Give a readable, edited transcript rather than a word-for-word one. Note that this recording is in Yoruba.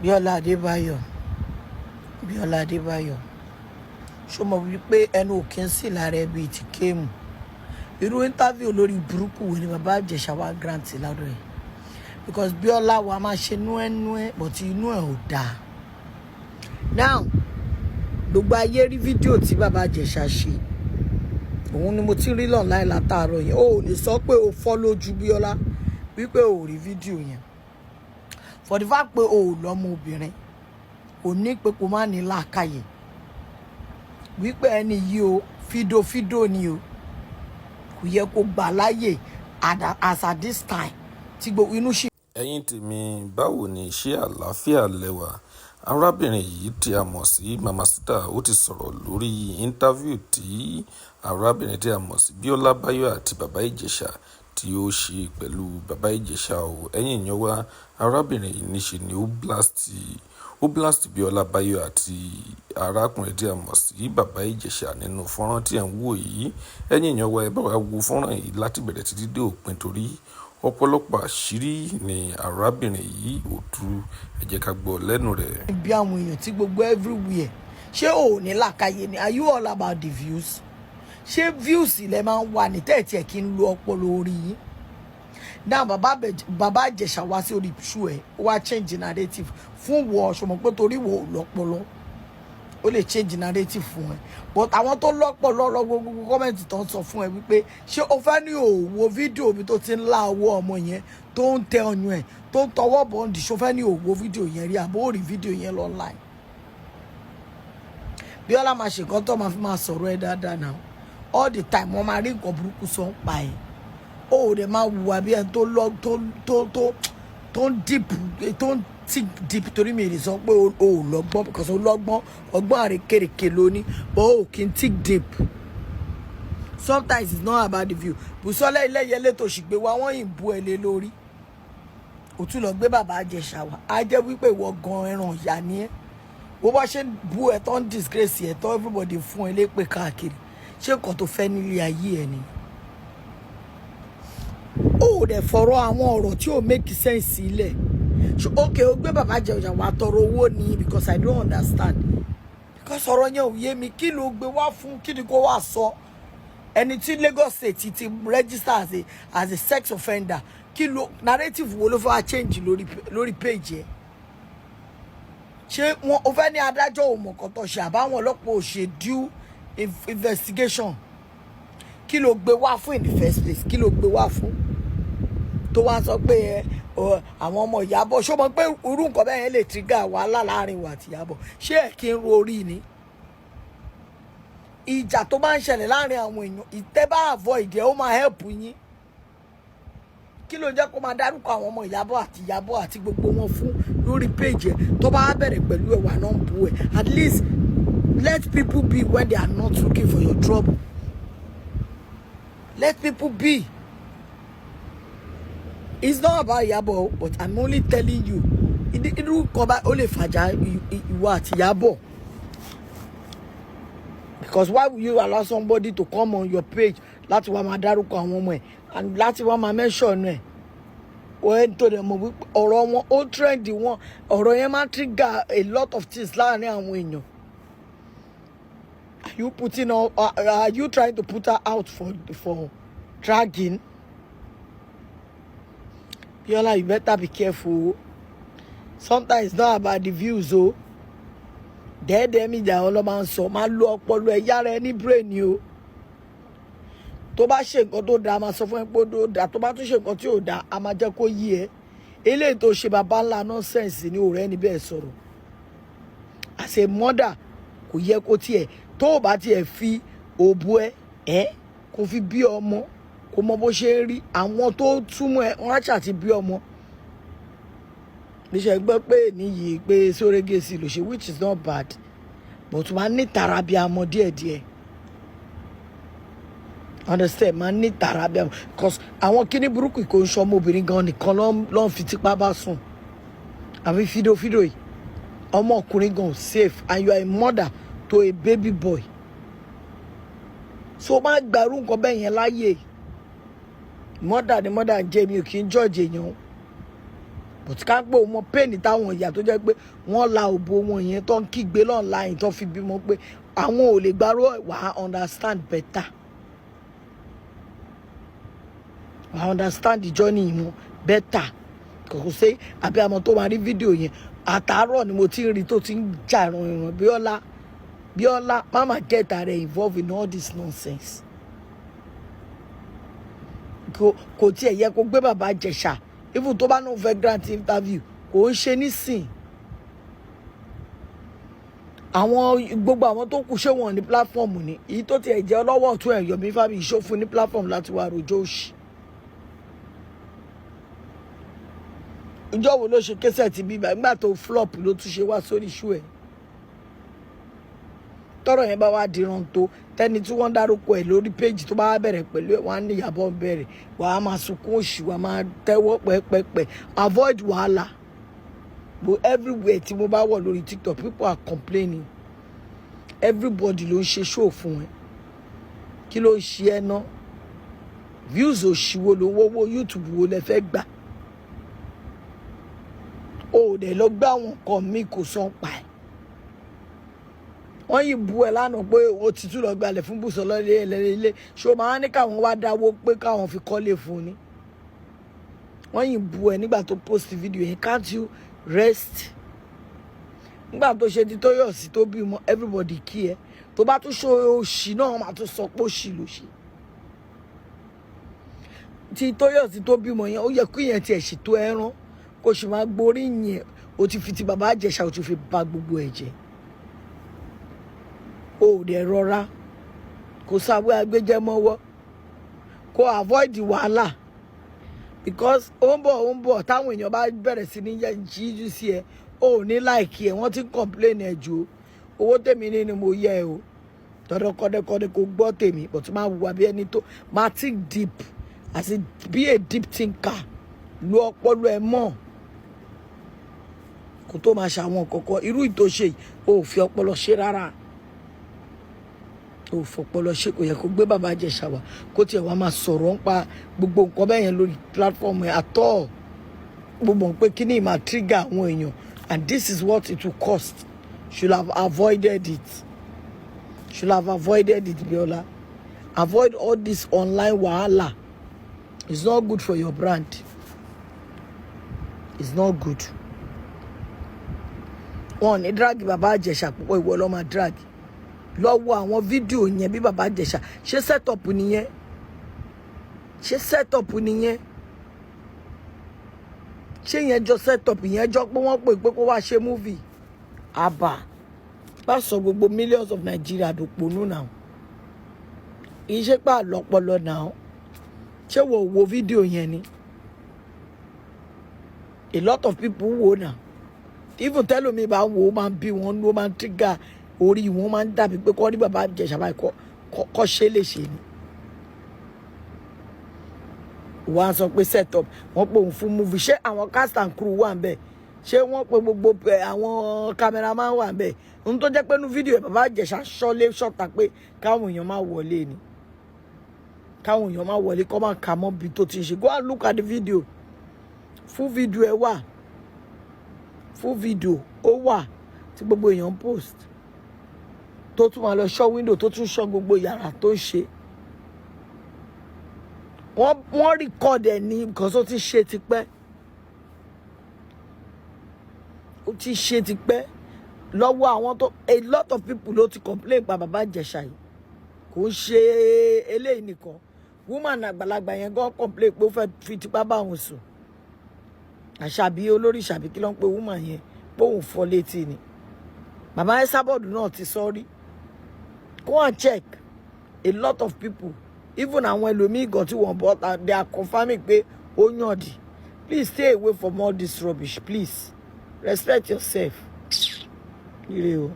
BIOLA Bayo. BIOLA Bayo. Ṣó mọ̀ wípé ẹnu òkè ń sì lára ẹbí ti kéèmù. Irú interview lórí burúkú wo ni bàbá Ìjẹ̀ṣà wá grant lọ́dọ̀ ẹ̀. Because BIOLA wa máa ṣe nú ẹ̀ but inú ẹ̀ ò dáa. Now, gbogbo ayé rí fídíò tí bàbá Ìjẹ̀ṣà ṣe. Òun ni mo ti rí online látàárọ̀ yẹn. O ò lè sọ pé o fọ́ lójú BIOLA wípé o ò rí fídíò yẹn. For the fact pé o ò lọ́mọ obìnrin, kò ní pé kò má ní làákàyè. Wípé ẹni yìí o fídò ni o. Kò yẹ kó gbà láyè as at this time tí gbogbo inú ṣì. Ẹ̀yin tèmi, báwo ni iṣẹ́ àlàáfíà lẹ́wà? Arábìnrin yìí tí a mọ̀ sí MAMACITA ó ti sọ̀rọ̀ lórí íńtávíù tí arábìnrin tí a mọ̀ sí BIOLA BAYO àti bàbá Ìjẹ̀ṣà tí ó ṣe pẹ̀lú bàbá Ìjẹ̀ṣà o. Ẹ̀yin èèyàn wa, arábìnrin yìí níṣe ni ó blast BIOLA BAYO àti arákùnrin tí a mọ̀ sí bàbá Ìjẹ̀ṣà nínú fọ́nrán tí ẹ̀ ń wò yìí. Ẹ̀yin èèyàn wa, ẹ bá wa wo fọ́nrán yìí láti bẹ̀rẹ̀ títí dé òpin torí ọ̀pọ̀lọpọ̀ àṣírí ni arábìnrin yìí ò tú. Ẹ jẹ́ ká gbọ́ lẹ́nu rẹ̀. Bí àwọn èèyàn tí gbogbo everywhere ṣé ò ní làákàyè ni? Are you all about the views? Ṣé views ilẹ̀ máa ń wà ní tẹ́ẹ̀tì ẹ̀ kí n lo ọpọlọ orí yín? Now bàbá Ìjẹ̀ṣà wá sí orí ṣú ẹ̀ ó wá change narrative fún wọ ṣọmọ pé torí wo lọ́pọlọ ó lè change narrative fún ẹ, but àwọn tó lọ́pọlọ lọ gbogbo kọ́mẹ̀ntì tó ń sọ fún ẹ wípé ṣé o fẹ́ ní òwò fídíò mi tó ti ń lá owó ọmọ yẹn tó ń tẹ ọyàn ẹ̀ tó ń tọwọ́ bọ́ǹdì, ṣó fẹ́ ní òwò fídíò yẹn rí àbó rí fídíò yẹn lọ online. BIOLA máa ṣe nǹkan tó máa fi máa sọ̀rọ̀ ẹ dáadáa náà all the time wọ́n máa rí nǹkan burúkú sọ ń pa ẹ̀ ó rẹ̀ máa wùwà bí ẹni tó ń think deep torí mi lè sọ pé o ò lọ́gbọ́n because o lọ́gbọ́n ọgbọ́n àrékèrèké lóní but o kì í think deep. Sometimes it's not about the view. Bùsọ́lá Iléyẹlé tó sì gbé wa wọ́n yìí bú ẹ lé lórí. O tún lọ gbé bàbá Ìjẹ̀ṣà wá. A jẹ́ wípé ìwọ gan ẹran ìyá ni ẹ́. Bó bá ṣe bú ẹ tó ń disgrace ẹ tó everybody fún ẹ lépè káàkiri. Ṣé nǹkan tó fẹ́ nílé ayé ẹ ni? O ò dẹ̀ fọ̀rọ̀ àwọn ọ̀rọ̀ tí ò make sense sílẹ̀. Okay, o gbé bàbá Ìjẹ̀ṣà wá tọrọ owó ni because I don't understand. Because ọ̀rọ̀ yẹn ò yé mi, kí ló gbé wá fún, kí ni kó wá sọ? Ẹni tí Lagos State ti register as a sex offender, kí ló narrative wo ló fẹ́ change lórí page ẹ̀? Ṣé wọn ò fẹ́ ní adájọ́ ò mọ̀ nǹkan tó ṣe àbáwọn ọlọ́pàá ò ṣe due investigation? Kí ló gbé wá fún in the first place? Kí ló gbé wá fún? Tó wá sọ pé àwọn ọmọ Ìyábọ̀, ṣó mọ̀ pé irú nǹkan bẹ́ẹ̀ yẹn lè trigger wàhálà láàrin wa àti Ìyábọ̀. Ṣé ẹ̀ kí n ro orí ni? Ìjà tó bá ń ṣẹlẹ̀ láàrin àwọn èèyàn, ìtẹ́ bá avoid ẹ̀ ó máa help yín. Kí ló jẹ́ kó máa dárúkọ àwọn ọmọ Ìyábọ̀ àti gbogbo wọn fún lórí page ẹ̀ tó bá bẹ̀rẹ̀ pẹ̀lú ẹ̀wà náà ń bu ẹ̀? At least let people be when they are not looking for your trouble. Let people be. It's not about Ìyábọ̀, but I'm only telling you. Irú kan bá ó lè fàjà ìwọ àti Ìyábọ̀. Because why will you allow somebody to come on your page láti wá máa dárúkọ àwọn ọmọ ẹ̀ and láti wá máa mention ẹ̀? Wọ́n tó dẹ̀ mọ̀ wípé ọ̀rọ̀ wọn ó trend wọn, ọ̀rọ̀ yẹn máa trigger a lot of things láàrin àwọn èèyàn. Are you trying to put her out for dragging? BIOLA, you better be careful. Sometimes it's not about the views, oh. Dẹ́ẹ̀dẹ́ mi jà ọlọ́mọ ń sọ, máa lo ọpọlọ ẹ̀ yára ẹ ní brain ni o. Tó bá ṣe nǹkan tó dáa, máa sọ fún ẹ pé ó dáa. Tó bá tún ṣe nǹkan tí ò dáa, a máa jẹ́ kó yí ẹ. Eléyìí tó ṣe bàbá ńlá nonsense ni ọ̀rẹ́ ni bẹ́ẹ̀ sọ̀rọ̀. As a mother, kò yẹ kó tiẹ̀ tó bá tiẹ̀ fi òbú ẹ kó fi bí ọmọ kó mọ bó ṣe ń rí àwọn tó túmọ̀ ẹ wọ́n á ṣàti bí ọmọ. Níṣẹ́ gbọ́ pé níyì pé sórégèsì ló ṣe, which is not bad, but máa ní tara bí amọ díẹ̀díẹ̀. Understand? Máa ní tara bí amọ because àwọn kíní burúkú kò ń ṣe ọmọbìnrin gan nìkan ló ń fi tipá bá sùn. Àbí fídíò yìí ọmọkùnrin gan safe and you are a mother to a baby boy. So má gbàrú nǹkan bẹ́ẹ̀ yẹn láyè. Mother ni mother jẹ́, mi ò kí ń judge èèyàn. but ká pé o mọ pain táwọn ìyá tó jẹ́ pé wọ́n la òbò wọn yẹn tó ń kígbe online tó fi bímọ pé àwọn ò lè gbárò wà understand better. I understand the journey wọn better. Kò sí àbí àmọ́ tó máa rí fídíò yẹn àtàárọ̀ ni mo ti ń rí tó ti ń jà ìràn Bíọ́lá mama get her involved in all this nonsense. Kò tiẹ̀ yẹ kó gbé bàbá Ìjẹ̀ṣà even tó bá náà fẹ́ grant interview kò ń ṣe nísìn. Àwọn gbogbo àwọn tó kù ṣé wọn ní platform ni èyí tó tiẹ̀ jẹ́ ọlọ́wọ́ ọ̀tún ẹ̀ Yomi Fabiyi ṣòfin ní platform láti wá rojọ́ òṣì. Ìjọ́ wo ló ṣe késẹ̀ ti bíbá nígbà tó flop ló tún ṣe wá sórí ṣú ẹ̀. Tọ́rọ̀ yẹn bá wá dìran tó tẹ́ni tí wọ́n dárúkọ ẹ̀ lórí péjì tó bá bẹ̀rẹ̀ pẹ̀lú ẹ̀ wọ́n á ní ìyàbọ̀ bẹ̀rẹ̀ wà á máa sunkún òṣì wà á máa tẹ́wọ́ pẹ́pẹ́pẹ́ avoid wàhálà. But everywhere tí mo bá wọ̀ lórí TikTok people are complaining everybody ló ń ṣe show fún ẹ kí ló ń ṣe ẹ ná views òṣìwò ló ń wọ́wọ́ YouTube wo lẹ fẹ́ gbà ó dẹ̀ lọ gbá àwọn nǹkan mi kò sàn pa ẹ̀. Wọ́n yìí bu ẹ̀ lánàá pé ó ti tún lọ gbalẹ̀ fún Bùsọ́lá ilé ṣó máa ní káwọn wá dáwó pé káwọn fi kọ́lé fún ni. Wọ́n yìí bu ẹ̀ nígbà tó post video yẹn can't you rest. Nígbà tó ṣe ti Tóyọ̀sí tó bímọ everybody kí ẹ tó bá tún ṣe òṣì náà máa tún sọ pé òṣì ló ṣe. Ti Tóyọ̀sí tó bímọ yẹn ó yẹ kí yẹn tiẹ̀ ṣètò ẹran kó sì máa gborí yẹn ó ti fi ti bàbá Ìjẹ̀ṣà ó ti fi bà gbogbo ẹ̀ jẹ́. O dẹ̀ rọra kò sáwé agbẹ́jẹ́ mọ́wọ́ kò avoid wàhálà because ó ń bọ̀ táwọn èèyàn bá bẹ̀rẹ̀ sí ní jíjú sí ẹ o ní láìkí ẹ wọ́n ti ń complain ẹ jù owó tèmi ní ni mo yẹ ẹ o tọ́dọ̀ kọ́dẹ́kọ́dẹ́ kò gbọ́ tèmi but máa wùwà bí ẹni tó máa think deep àti bí a deep thinker lu ọpọlọ ẹ mọ́ kò tó máa ṣàwọn kọ̀ọ̀kan irú ìtòṣe yìí o ò fi ọpọlọ ṣe rárá. Ó fọpọlọ ṣe kò yẹ kó gbé bàbá Ìjẹ̀ṣà wá kó tiẹ̀ wá máa sọ̀rọ̀ ń pa gbogbo nǹkan bẹ́ẹ̀ yẹn lórí platform ẹ̀ àtọ́ gbogbo pé kí ni ìmà trigger àwọn èèyàn and this is what it will cost. Should have avoided it. Biola. Avoid all this online wahala. It's not good for your brand. It's not good. Wọ́n ní drag bàbá Ìjẹ̀ṣà púpọ̀ ìwọ ló máa drag. Lọ wo àwọn fídíò yẹn bí bàbá Ìjẹ̀ṣà ṣe setup nìyẹn ṣé yẹn jọ setup yẹn jọ pé wọ́n pè pé kó wá ṣe movie àbá bá sọ gbogbo millions of Nigeria dòpònú náà iṣẹ́ pà lọ́pọlọ náà ṣé wo fídíò yẹn ni a lot of people wo náà even tell me bá wo máa bí wọn ló máa trigger orí wọn máa ń dàbí pé kọ́ ní bàbá Ìjẹ̀ṣà báyìí kọ́ ṣe lè ṣe ni. Wọ́n á sọ pé set up wọ́n pè òun fún movie ṣé àwọn cast and crew wà ń bẹ̀ ṣé wọ́n pe gbogbo àwọn cameraman wà ń bẹ̀ ohun tó jẹ́ pé nínú fídíò bàbá Ìjẹ̀ṣà ṣọ́lé ṣọ́ta pé káwọn èèyàn máa wọlé ni káwọn èèyàn máa wọlé kọ́ máa kà mọ́ bí tó ti ń ṣe go and look at the video full video ẹ wà full video ó wà tí gbogbo èèyàn post tó tún máa lọ ṣọ́ window tó tún ṣọ́ gbogbo yàrá tó ń ṣe wọ́n record ẹ̀ ní nǹkan tó ti ṣe tipẹ́ lọ́wọ́ àwọn tó a lot of people ló ti complain pa bàbá Ìjẹ̀ṣà yìí kò ń ṣe eléyìí nìkan woman àgbàlagbà yẹn gan complain pé ó fẹ́ fi tipá bá òun sùn Àṣàbí olórí Àṣàbí kí ló ń pe woman yẹn pé òun fọ́ létí ni bàbá Ẹsábọ̀dù náà ti sọ rí. Go and check. A lot of people, even àwọn ẹlòmíì gan tí wọ́n bought, they are confirming pé ó yànjú. Please stay away from all this rubbish. Please respect yourself. Ire o.